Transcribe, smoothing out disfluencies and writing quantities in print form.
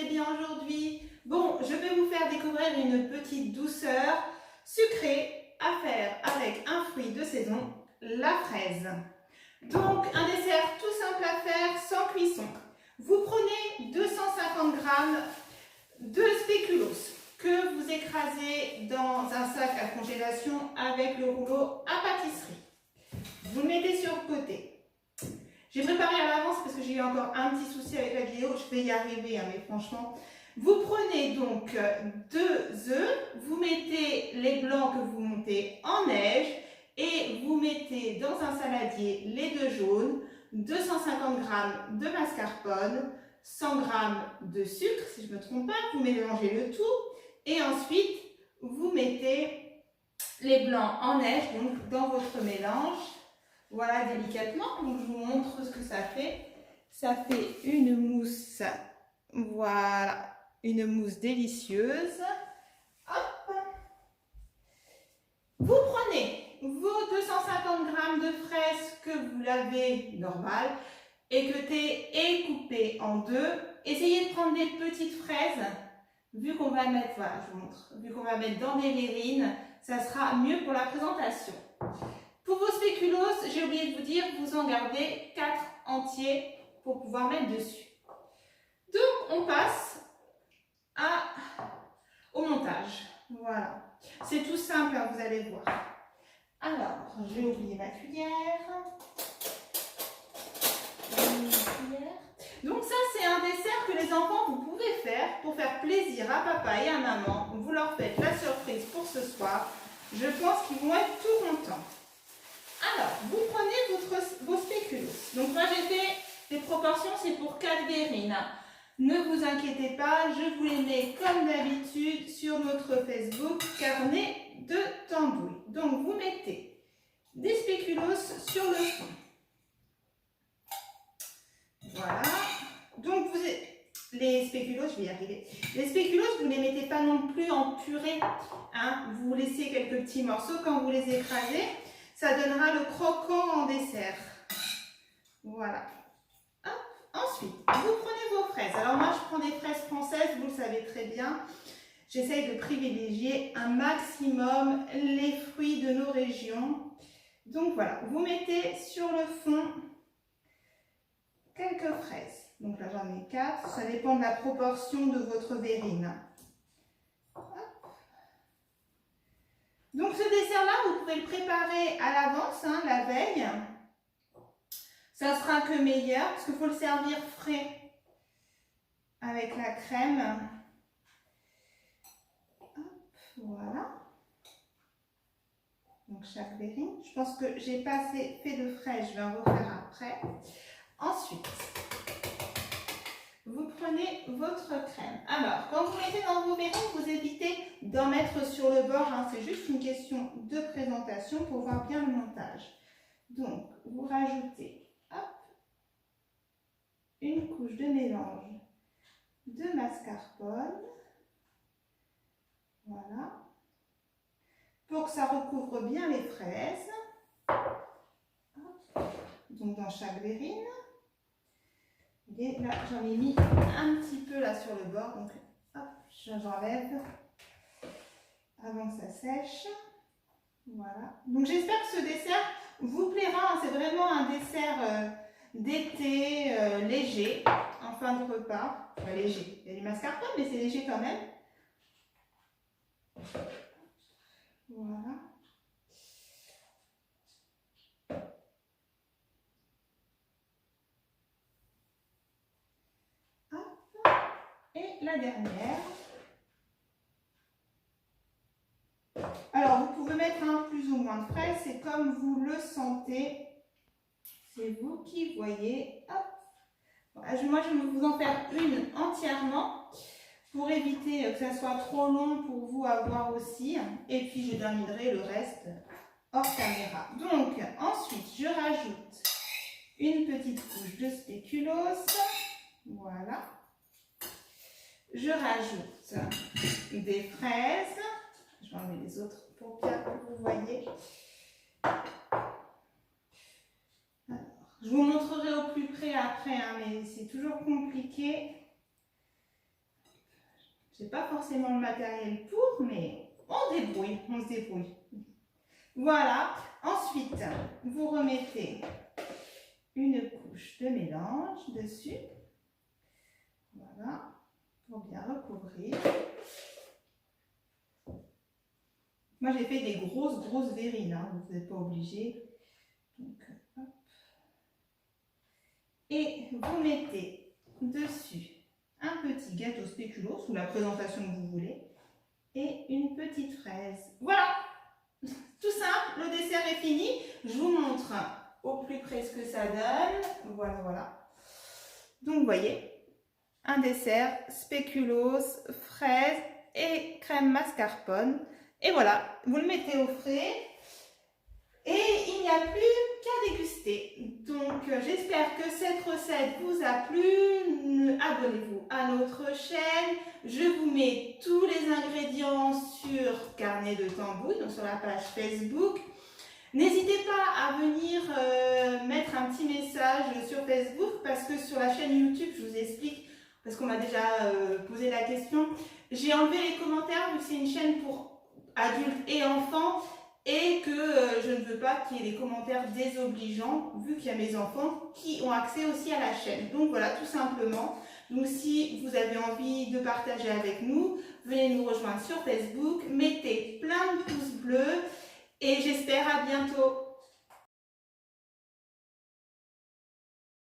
allez bien aujourd'hui? Bon, je vais vous faire découvrir une petite douceur sucrée à faire avec un fruit de saison, la fraise. Donc, un dessert tout simple à faire sans cuisson. Vous prenez 250 g de spéculoos que vous écrasez dans un sac à congélation avec le rouleau à pâtisserie. Vous le mettez sur le côté. J'ai préparé à l'avance parce que j'ai eu encore un petit souci avec la vidéo. Je vais y arriver, hein, mais franchement. Vous prenez donc 2 œufs, vous mettez les blancs que vous montez en neige et vous mettez dans un saladier les 2 jaunes, 250 g de mascarpone, 100 g de sucre, si je ne me trompe pas, vous mélangez le tout et ensuite vous mettez les blancs en neige donc dans votre mélange. Voilà, délicatement. Donc, je vous montre ce que ça fait. Ça fait une mousse, voilà, une mousse délicieuse. Hop. Vous prenez vos 250 g de fraises que vous lavez normal, équeutées et coupées en deux. Essayez de prendre des petites fraises. Vu qu'on va mettre, voilà, je vous montre, vu qu'on va mettre dans des verrines, ça sera mieux pour la présentation. Pour vos spéculoos, j'ai oublié de vous dire, vous en gardez 4 entiers pour pouvoir mettre dessus. Donc, on passe au montage. Voilà. C'est tout simple, hein, vous allez voir. Alors, j'ai oublié ma cuillère. Donc ça, c'est un dessert que les enfants, vous pouvez faire pour faire plaisir à papa et à maman. Vous leur faites la surprise pour ce soir. Je pense qu'ils vont être tout contents. Alors, vous prenez vos spéculoos. Donc moi j'ai fait les proportions, c'est pour 4 verrines. Ne vous inquiétez pas, je vous les mets comme d'habitude sur notre Facebook carnet de tambouille. Donc vous mettez des spéculoos sur le fond. Voilà. Donc les spéculoos, je vais y arriver. Les spéculoos, vous ne les mettez pas non plus en purée. Hein. Vous laissez quelques petits morceaux quand vous les écrasez. Ça donnera le croquant en dessert. Voilà. Hop. Ensuite, vous prenez vos fraises. Alors moi, je prends des fraises françaises, vous le savez très bien. J'essaye de privilégier un maximum les fruits de nos régions. Donc voilà, vous mettez sur le fond quelques fraises. Donc là, j'en ai 4. Ça dépend de la proportion de votre verrine. Donc ce dessert-là, vous pouvez le préparer à l'avance, hein, la veille. Ça sera que meilleur parce qu'il faut le servir frais avec la crème. Hop, voilà. Donc chaque verrine. Je pense que j'ai pas assez fait de frais, je vais en refaire après. Ensuite, vous prenez votre crème. Alors, quand vous mettez dans vos verrines, vous évitez d'en mettre sur le bord. Hein, c'est juste une question de présentation pour voir bien le montage. Donc, vous rajoutez hop, une couche de mélange de mascarpone. Voilà. Pour que ça recouvre bien les fraises. Hop, donc, dans chaque verrine. Et là, j'en ai mis un petit peu là sur le bord, donc hop, j'enlève avant que ça sèche. Voilà. Donc j'espère que ce dessert vous plaira. C'est vraiment un dessert d'été léger, en fin de repas. Enfin, léger. Il y a du mascarpone, mais c'est léger quand même. Voilà. Et la dernière. Alors, vous pouvez mettre un plus ou moins de fraises, c'est comme vous le sentez. C'est vous qui voyez. Hop. Voilà, moi, je vais vous en faire une entièrement pour éviter que ça soit trop long pour vous à voir aussi. Et puis, je terminerai le reste hors caméra. Donc, ensuite, je rajoute une petite couche de spéculoos. Voilà. Je rajoute des fraises. Je vais enlever les autres pour bien que vous voyez. Alors, je vous montrerai au plus près après, hein, mais c'est toujours compliqué. Je n'ai pas forcément le matériel pour, mais on débrouille, on se débrouille. Voilà. Ensuite, vous remettez une couche de mélange dessus. Voilà, pour bien recouvrir. Moi, j'ai fait des grosses verrines, hein, vous n'êtes pas obligé. Donc, hop. Et vous mettez dessus un petit gâteau spéculoos, sous la présentation que vous voulez, et une petite fraise. Voilà, tout simple, le dessert est fini. Je vous montre au plus près ce que ça donne. Voilà, voilà. Donc, vous voyez, un dessert spéculoos, fraise et crème mascarpone. Et voilà, vous le mettez au frais et il n'y a plus qu'à déguster. Donc, j'espère que cette recette vous a plu. Abonnez-vous à notre chaîne. Je vous mets tous les ingrédients sur Carnet de Tambouille, donc sur la page Facebook. N'hésitez pas à venir mettre un petit message sur Facebook parce que sur la chaîne YouTube, je vous explique, parce qu'on m'a déjà posé la question, j'ai enlevé les commentaires vu que c'est une chaîne pour adultes et enfants et que je ne veux pas qu'il y ait des commentaires désobligeants vu qu'il y a mes enfants qui ont accès aussi à la chaîne. Donc voilà, tout simplement. Donc si vous avez envie de partager avec nous, venez nous rejoindre sur Facebook, mettez plein de pouces bleus et j'espère à bientôt.